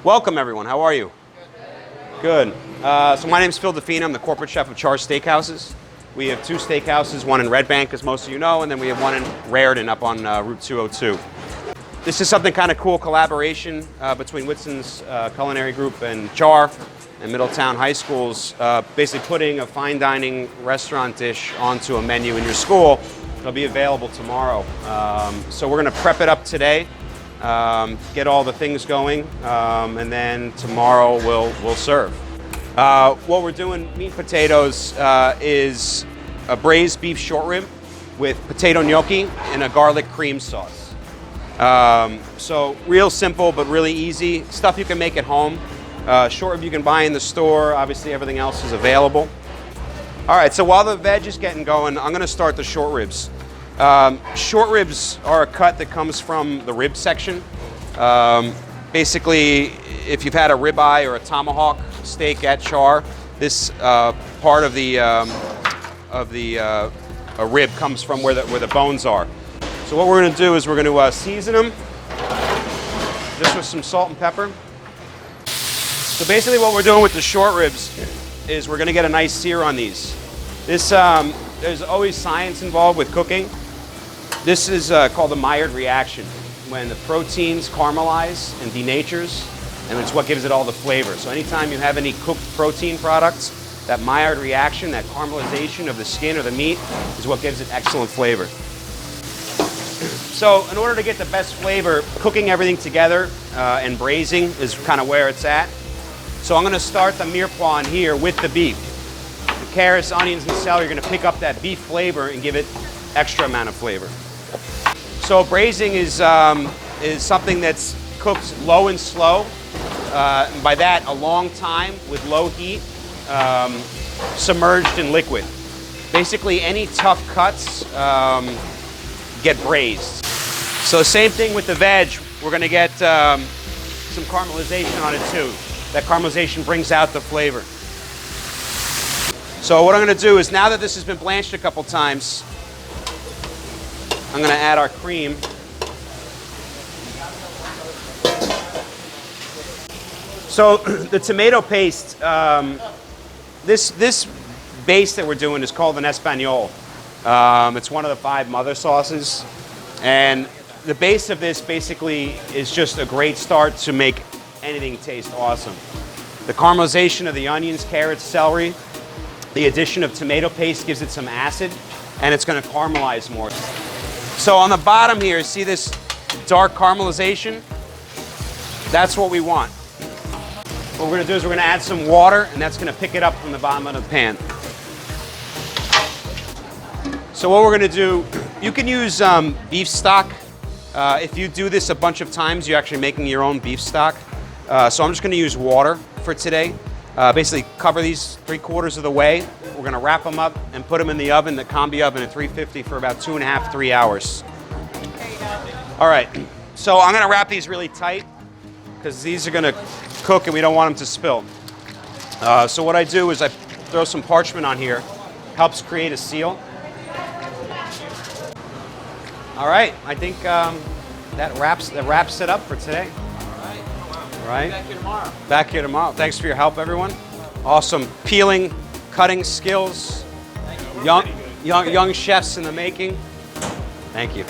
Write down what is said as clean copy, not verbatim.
Welcome, everyone. How are you? Good. So my name is Deffina. I'm the corporate chef of Char Steakhouses. We have two steakhouses, one in Red Bank, as most of you know, and then we have one in Raritan up on Route 202. This is something kind of cool, collaboration between Whitson's Culinary Group and Char and Middletown High Schools, basically putting a fine dining restaurant dish onto a menu in your school. It'll be available tomorrow. So we're going to prep it up today. Get all the things going, and then tomorrow we'll serve. What we're doing, meat and potatoes, is a braised beef short rib with potato gnocchi and a garlic cream sauce. So real simple but really easy stuff you can make at home. Short rib you can buy in the store. Obviously everything else is available. All right, so while the veg is getting going, I'm going to start the short ribs. Short ribs are a cut that comes from the rib section. Basically, if you've had a ribeye or a tomahawk steak at Char, this part of the rib comes from where the bones are. So what we're going to do is we're going to season them just with some salt and pepper. So basically, what we're doing with the short ribs is we're going to get a nice sear on these. This there's always science involved with cooking. This is called the Maillard reaction, when the proteins caramelize and denatures, and it's what gives it all the flavor. So anytime you have any cooked protein products, that Maillard reaction, that caramelization of the skin or the meat, is what gives it excellent flavor. So in order to get the best flavor, cooking everything together and braising is kind of where it's at. So I'm going to start the mirepoix here with the beef. The carrots, onions, and celery are going to pick up that beef flavor and give it extra amount of flavor. So braising is something that's cooked low and slow. And by that, a long time with low heat, submerged in liquid. Basically, any tough cuts get braised. So same thing with the veg. We're going to get some caramelization on it too. That caramelization brings out the flavor. So what I'm going to do is, now that this has been blanched a couple times, I'm going to add our cream. So the tomato paste, this base that we're doing is called an Espagnole. It's one of the 5 mother sauces. And the base of this basically is just a great start to make anything taste awesome. The caramelization of the onions, carrots, celery, the addition of tomato paste gives it some acid, and it's going to caramelize more. So on the bottom here, see this dark caramelization? That's what we want. What we're going to do is we're going to add some water, and that's going to pick it up from the bottom of the pan. So what we're going to do, you can use beef stock. If you do this a bunch of times, you're actually making your own beef stock. So I'm just going to use water for today. Basically cover these 3/4 of the way. We're going to wrap them up and put them in the oven, the combi oven at 350 for about 2.5 to 3 hours. All right, so I'm going to wrap these really tight because these are going to cook and we don't want them to spill. So what I do is I throw some parchment on here, helps create a seal. All right, I think that wraps it up for today. All right. Back here tomorrow. Back here tomorrow. Thanks for your help, everyone. Awesome peeling, cutting skills. Young chefs in the making. Thank you.